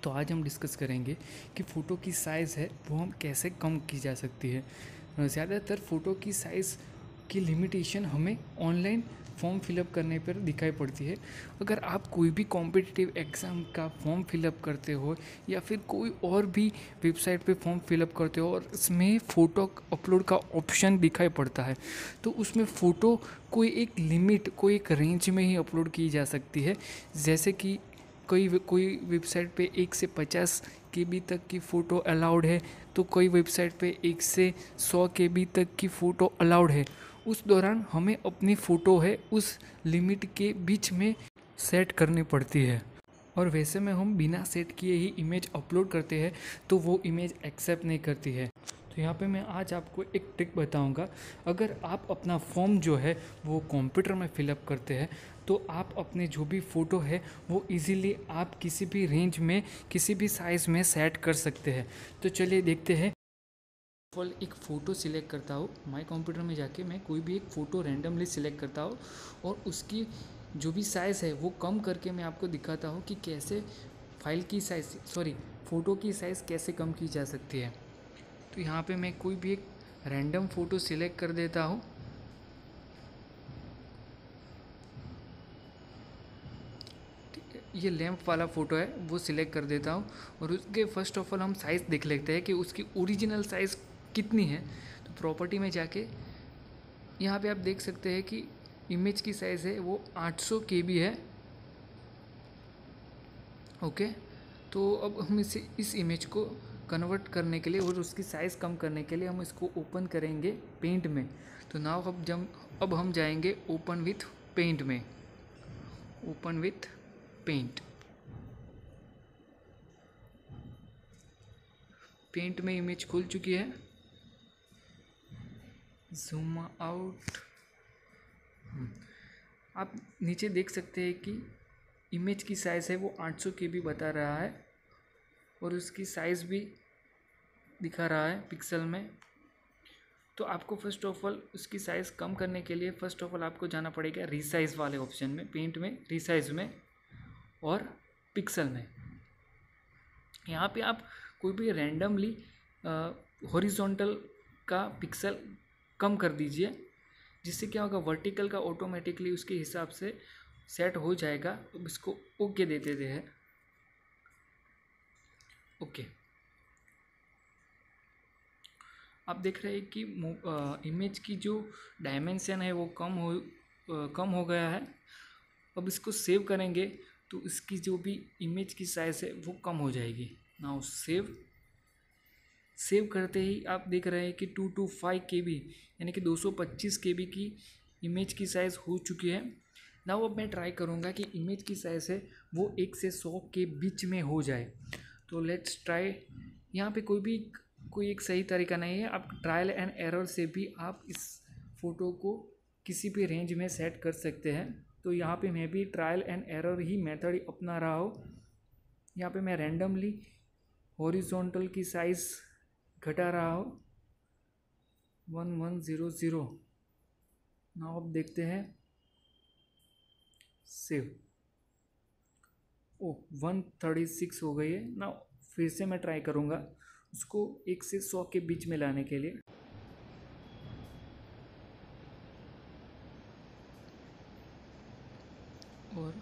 तो आज हम डिस्कस करेंगे कि फ़ोटो की साइज़ है वो हम कैसे कम की जा सकती है। ज़्यादातर फ़ोटो की साइज़ की लिमिटेशन हमें ऑनलाइन फॉर्म फिलअप करने पर दिखाई पड़ती है। अगर आप कोई भी कॉम्पिटिटिव एग्ज़ाम का फॉर्म फिलअप करते हो या फिर कोई और भी वेबसाइट पे फॉर्म फिलअप करते हो और इसमें फ़ोटो अपलोड का ऑप्शन दिखाई पड़ता है, तो उसमें फ़ोटो कोई एक लिमिट, कोई एक रेंज में ही अपलोड की जा सकती है। जैसे कि कोई वेबसाइट पे 1 से 50 केबी तक की फ़ोटो अलाउड है, तो कोई वेबसाइट पे 1 से 100 केबी तक की फ़ोटो अलाउड है। उस दौरान हमें अपनी फ़ोटो है उस लिमिट के बीच में सेट करनी पड़ती है, और वैसे में हम बिना सेट किए ही इमेज अपलोड करते हैं तो वो इमेज एक्सेप्ट नहीं करती है। तो यहाँ पे मैं आज आपको एक ट्रिक बताऊंगा। अगर आप अपना फॉर्म जो है वो कंप्यूटर में फिलअप करते हैं तो आप अपने जो भी फ़ोटो है वो इजीली आप किसी भी रेंज में, किसी भी साइज़ में सेट कर सकते हैं। तो चलिए देखते हैं। फॉल एक फ़ोटो सिलेक्ट करता हूँ, माई कंप्यूटर में जाके मैं कोई भी एक फ़ोटो रैंडमली सिलेक्ट करता हूँ और उसकी जो भी साइज़ है वो कम करके मैं आपको दिखाता हूँ कि कैसे फ़ोटो की साइज़ कैसे कम की जा सकती है। तो यहाँ पे मैं कोई भी एक रैंडम फ़ोटो सिलेक्ट कर देता हूँ। ये लैंप वाला फ़ोटो है वो सिलेक्ट कर देता हूँ और उसके फर्स्ट ऑफ ऑल हम साइज़ देख लेते हैं कि उसकी ओरिजिनल साइज़ कितनी है। तो प्रॉपर्टी में जाके यहाँ पे आप देख सकते हैं कि इमेज की साइज़ है वो 800 KB है। ओके, तो अब हम इस इमेज को कन्वर्ट करने के लिए और उसकी साइज़ कम करने के लिए हम इसको ओपन करेंगे पेंट में। तो नाउ अब हम जाएंगे ओपन विथ पेंट में। ओपन विथ पेंट, पेंट में इमेज खुल चुकी है। जूम आउट, आप नीचे देख सकते हैं कि इमेज की साइज़ है वो 800 KB बता रहा है और उसकी साइज़ भी दिखा रहा है पिक्सल में। तो आपको फर्स्ट ऑफ ऑल उसकी साइज़ कम करने के लिए फर्स्ट ऑफ ऑल आपको जाना पड़ेगा रीसाइज़ वाले ऑप्शन में, पेंट में, रीसाइज़ में और पिक्सल में। यहाँ पे आप कोई भी रैंडमली हॉरिजॉन्टल का पिक्सल कम कर दीजिए, जिससे क्या होगा वर्टिकल का ऑटोमेटिकली उसके हिसाब से सेट हो जाएगा। अब इसको ओके दे देते हैं। ओके, आप देख रहे हैं कि इमेज की जो डायमेंशन है वो कम हो गया है। अब इसको सेव करेंगे तो इसकी जो भी इमेज की साइज़ है वो कम हो जाएगी। नाउ सेव करते ही आप देख रहे हैं कि 225 KB यानी कि 225 KB की इमेज की साइज़ हो चुकी है। नाउ अब मैं ट्राई करूँगा कि इमेज की साइज़ है वो 1 से 100 के बीच में हो जाए। तो लेट्स ट्राई। यहाँ पे कोई एक सही तरीका नहीं है, आप ट्रायल एंड एरर से भी आप इस फ़ोटो को किसी भी रेंज में सेट कर सकते हैं। तो यहाँ पे मैं भी trial and error he method अपना रहा हूँ। यहाँ पे मैं रैंडमली हॉरिजॉन्टल की साइज़ घटा रहा हूँ 1100। नाउ अब देखते हैं, सेव। ओ 136 हो गई है। नाउ फिर से मैं ट्राई करूँगा उसको 1 से 100 के बीच में लाने के लिए। और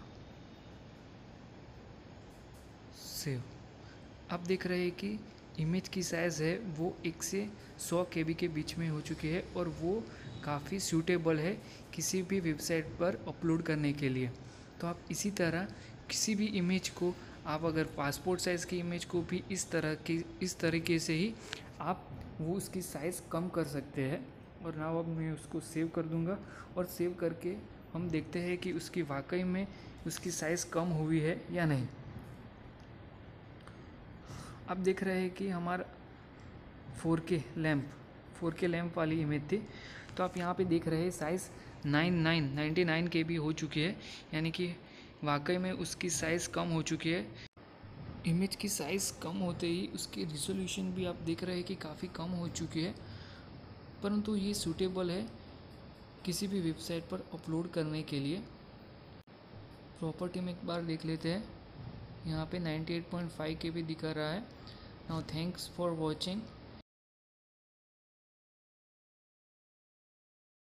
सेव। आप देख रहे हैं कि इमेज की साइज़ है वो 1 से 100 KB के बीच में हो चुकी है और वो काफ़ी सूटेबल है किसी भी वेबसाइट पर अपलोड करने के लिए। तो आप इसी तरह किसी भी इमेज को, आप अगर पासपोर्ट साइज़ की इमेज को भी इस तरीके से ही आप वो उसकी साइज़ कम कर सकते हैं। और नाउ अब मैं उसको सेव कर दूंगा और सेव करके हम देखते हैं कि उसकी वाकई में उसकी साइज़ कम हुई है या नहीं। आप देख रहे हैं कि हमारा 4K लैम्प वाली इमेज थी। तो आप यहाँ पे देख रहे हैं साइज़ 99 KB हो चुकी है, यानी कि वाकई में उसकी साइज़ कम हो चुकी है। इमेज की साइज़ कम होते ही उसकी रिजोल्यूशन भी आप देख रहे हैं कि काफ़ी कम हो चुकी है, परंतु ये सूटेबल है किसी भी वेबसाइट पर अपलोड करने के लिए। प्रॉपर्टी में एक बार देख लेते हैं। यहाँ पे 98.5 KB दिखा रहा है। Now thanks for watching.